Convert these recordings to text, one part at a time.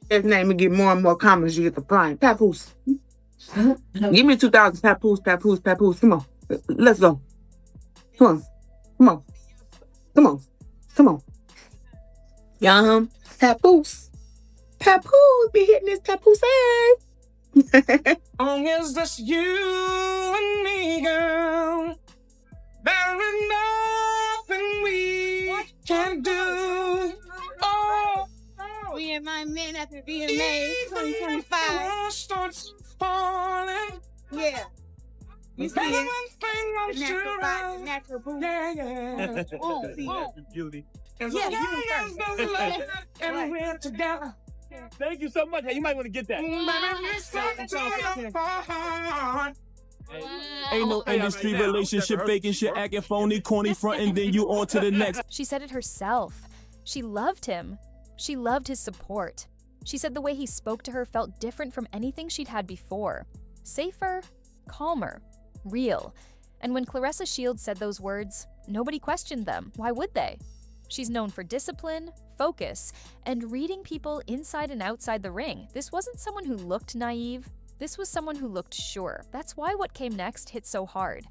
His name will get more and more common as you get the flying. Papoose. Give me 2,000. Papoose, Papoose, Papoose. Come on. Let's go. Come on. Come on. Come on. Come on. Yum. Papoose. Papoose be hitting this Papoose ass. Oh, is this you and me, girl? There is nothing we can do. Oh, We in my men after VMA 2025. starts falling. Yeah. You see Better it? one thing I'm The natural sure body, of. the natural booty. Yeah. Oh, see Oh. it? Beauty. And Yeah, so you you first. guys know love, and we're together. Thank you so much. Hey, you might want to get that. Baby, it's something to the heart. Ain't no industry relationship faking shit, acting phony, corny, frontin', then you on to the next. She said it herself. She loved him. She loved his support. She said the way he spoke to her felt different from anything she'd had before. Safer, calmer, real. And when Claressa Shields said those words, nobody questioned them. Why would they? She's known for discipline, focus, and reading people inside and outside the ring. This wasn't someone who looked naive. This was someone who looked sure. That's why what came next hit so hard.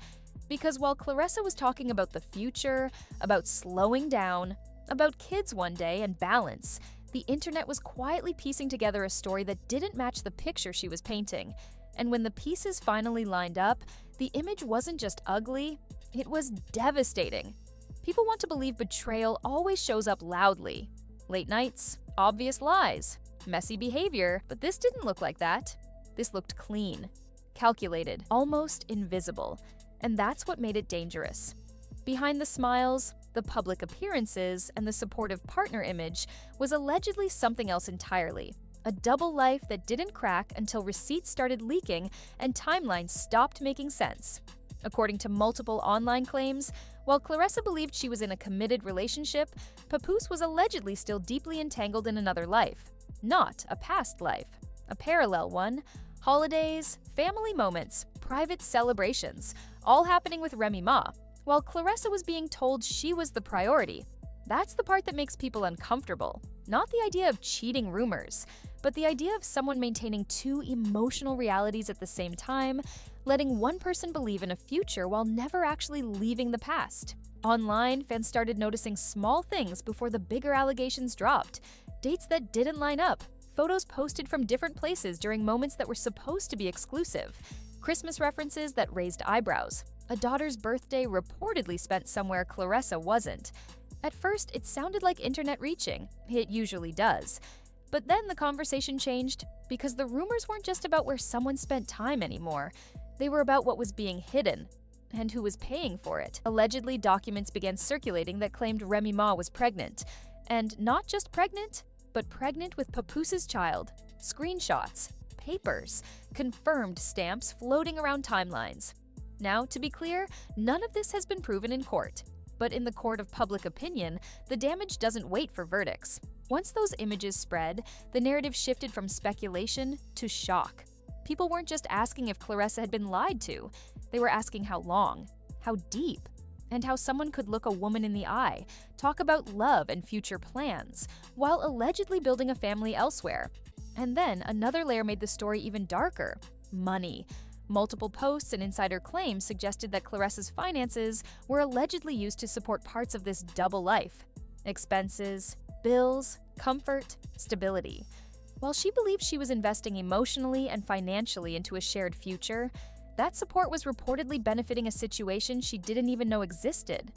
Because while Claressa was talking about the future, about slowing down, about kids one day and balance, the internet was quietly piecing together a story that didn't match the picture she was painting. And when the pieces finally lined up, the image wasn't just ugly, it was devastating. People want to believe betrayal always shows up loudly. Late nights, obvious lies, messy behavior, but this didn't look like that. This looked clean, calculated, almost invisible. And that's what made it dangerous. Behind the smiles, the public appearances, and the supportive partner image was allegedly something else entirely. A double life that didn't crack until receipts started leaking and timelines stopped making sense. According to multiple online claims, while Claressa believed she was in a committed relationship, Papoose was allegedly still deeply entangled in another life. Not a past life, a parallel one. Holidays, family moments, private celebrations, all happening with Remy Ma, while Claressa was being told she was the priority. That's the part that makes people uncomfortable. Not the idea of cheating rumors, but the idea of someone maintaining two emotional realities at the same time, letting one person believe in a future while never actually leaving the past. Online, fans started noticing small things before the bigger allegations dropped. Dates that didn't line up, photos posted from different places during moments that were supposed to be exclusive, Christmas references that raised eyebrows, a daughter's birthday reportedly spent somewhere Claressa wasn't. At first, it sounded like internet reaching. It usually does. But then the conversation changed because the rumors weren't just about where someone spent time anymore. They were about what was being hidden and who was paying for it. Allegedly, documents began circulating that claimed Remy Ma was pregnant. And not just pregnant, but pregnant with Papoose's child. Screenshots, papers, confirmed stamps floating around timelines. Now, to be clear, none of this has been proven in court. But in the court of public opinion, the damage doesn't wait for verdicts. Once those images spread, the narrative shifted from speculation to shock. People weren't just asking if Claressa had been lied to. They were asking how long, how deep, and how someone could look a woman in the eye, talk about love and future plans, while allegedly building a family elsewhere. And then another layer made the story even darker: money. Multiple posts and insider claims suggested that Claressa's finances were allegedly used to support parts of this double life. Expenses, bills, comfort, stability. While she believed she was investing emotionally and financially into a shared future, that support was reportedly benefiting a situation she didn't even know existed.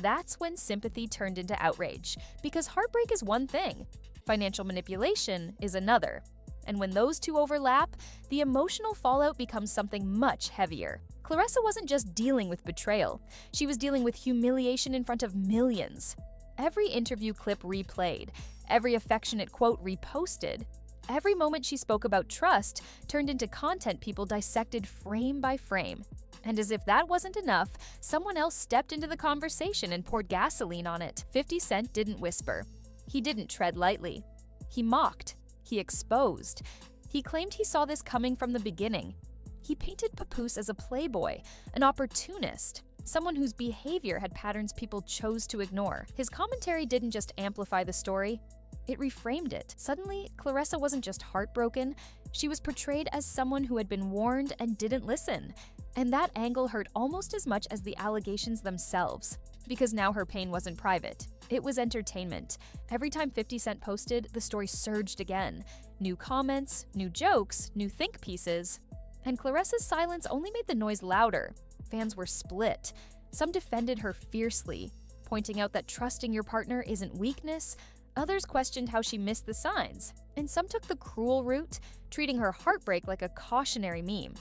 That's when sympathy turned into outrage, because heartbreak is one thing, financial manipulation is another. And when those two overlap, the emotional fallout becomes something much heavier. Claressa wasn't just dealing with betrayal, she was dealing with humiliation in front of millions. Every interview clip replayed, every affectionate quote reposted, every moment she spoke about trust turned into content people dissected frame by frame. And as if that wasn't enough, someone else stepped into the conversation and poured gasoline on it. 50 Cent didn't whisper. He didn't tread lightly. He mocked. He exposed. He claimed he saw this coming from the beginning. He painted Papoose as a playboy, an opportunist, someone whose behavior had patterns people chose to ignore. His commentary didn't just amplify the story, It reframed it. Suddenly, Claressa wasn't just heartbroken, she was portrayed as someone who had been warned and didn't listen. And that angle hurt almost as much as the allegations themselves. Because now her pain wasn't private. It was entertainment. Every time 50 Cent posted, the story surged again. New comments, new jokes, new think pieces. And Claressa's silence only made the noise louder. Fans were split. Some defended her fiercely, pointing out that trusting your partner isn't weakness. Others questioned how she missed the signs. And some took the cruel route, treating her heartbreak like a cautionary meme.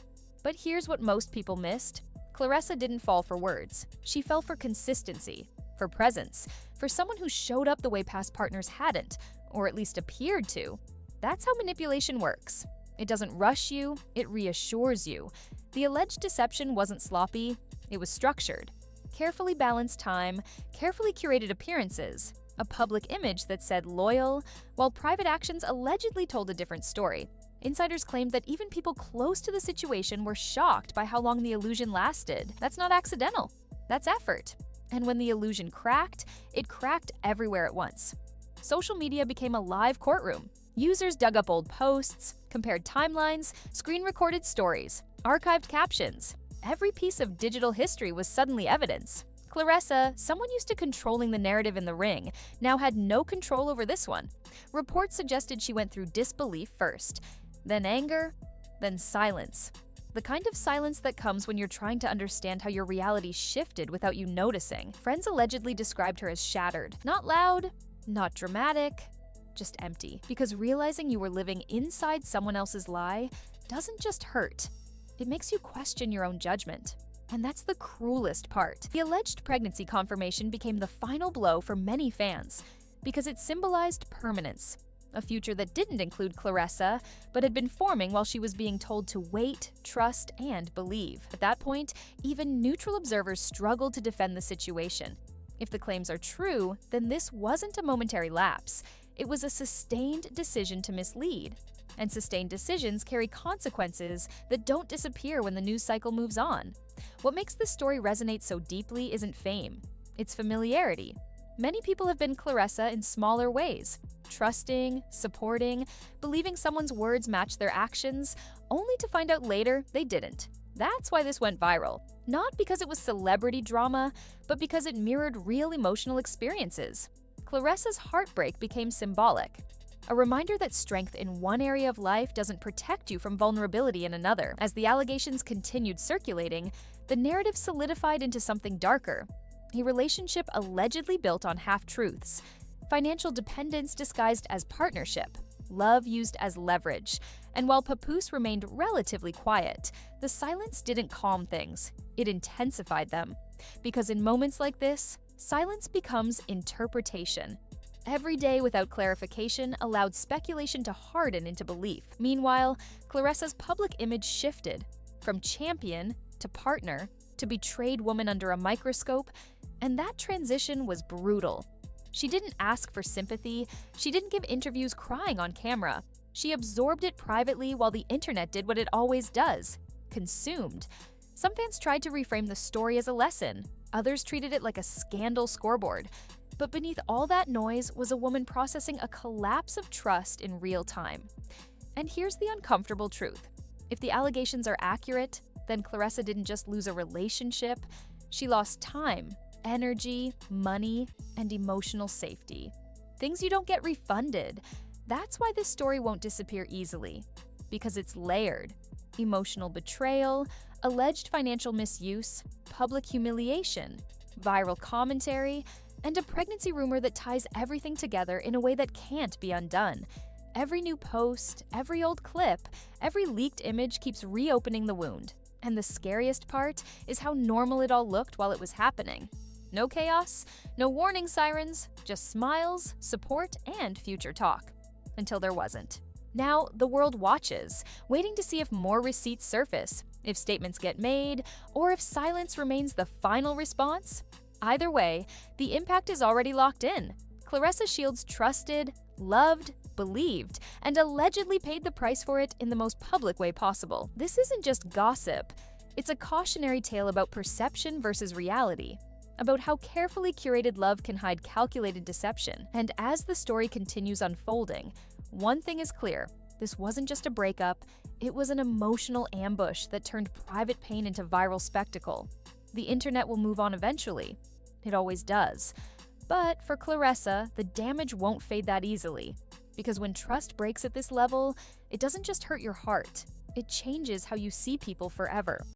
But here's what most people missed. Claressa didn't fall for words. She fell for consistency, for presence, for someone who showed up the way past partners hadn't, or at least appeared to. That's how manipulation works. It doesn't rush you, it reassures you. The alleged deception wasn't sloppy, it was structured. Carefully balanced time, carefully curated appearances, a public image that said loyal, while private actions allegedly told a different story. Insiders claimed that even people close to the situation were shocked by how long the illusion lasted. That's not accidental. That's effort. And when the illusion cracked, it cracked everywhere at once. Social media became a live courtroom. Users dug up old posts, compared timelines, screen-recorded stories, archived captions. Every piece of digital history was suddenly evidence. Claressa, someone used to controlling the narrative in the ring, now had no control over this one. Reports suggested she went through disbelief first, then anger, then silence. The kind of silence that comes when you're trying to understand how your reality shifted without you noticing. Friends allegedly described her as shattered. Not loud, not dramatic, just empty. Because realizing you were living inside someone else's lie doesn't just hurt. It makes you question your own judgment. And that's the cruelest part. The alleged pregnancy confirmation became the final blow for many fans because it symbolized permanence. A future that didn't include Claressa, but had been forming while she was being told to wait, trust, and believe. At that point, even neutral observers struggled to defend the situation. If the claims are true, then this wasn't a momentary lapse. It was a sustained decision to mislead. And sustained decisions carry consequences that don't disappear when the news cycle moves on. What makes this story resonate so deeply isn't fame. It's familiarity. Many people have been Claressa in smaller ways. Trusting, supporting, believing someone's words match their actions, only to find out later they didn't. That's why this went viral. Not because it was celebrity drama, but because it mirrored real emotional experiences. Claressa's heartbreak became symbolic. A reminder that strength in one area of life doesn't protect you from vulnerability in another. As the allegations continued circulating, the narrative solidified into something darker. A relationship allegedly built on half-truths. Financial dependence disguised as partnership, love used as leverage. And while Papoose remained relatively quiet, the silence didn't calm things, it intensified them. Because in moments like this, silence becomes interpretation. Every day without clarification allowed speculation to harden into belief. Meanwhile, Claressa's public image shifted from champion to partner to betrayed woman under a microscope, and that transition was brutal. She didn't ask for sympathy, she didn't give interviews crying on camera. She absorbed it privately while the internet did what it always does, consumed. Some fans tried to reframe the story as a lesson, others treated it like a scandal scoreboard. But beneath all that noise was a woman processing a collapse of trust in real time. And here's the uncomfortable truth. If the allegations are accurate, then Claressa didn't just lose a relationship, she lost time, energy, money, and emotional safety. Things you don't get refunded. That's why this story won't disappear easily. Because it's layered. Emotional betrayal, alleged financial misuse, public humiliation, viral commentary, and a pregnancy rumor that ties everything together in a way that can't be undone. Every new post, every old clip, every leaked image keeps reopening the wound. And the scariest part is how normal it all looked while it was happening. No chaos, no warning sirens, just smiles, support, and future talk. Until there wasn't. Now, the world watches, waiting to see if more receipts surface, if statements get made, or if silence remains the final response. Either way, the impact is already locked in. Claressa Shields trusted, loved, believed, and allegedly paid the price for it in the most public way possible. This isn't just gossip. It's a cautionary tale about perception versus reality. about how carefully curated love can hide calculated deception. And as the story continues unfolding, one thing is clear. This wasn't just a breakup, it was an emotional ambush that turned private pain into viral spectacle. The internet will move on eventually. It always does. But for Claressa, the damage won't fade that easily. Because when trust breaks at this level, it doesn't just hurt your heart, it changes how you see people forever.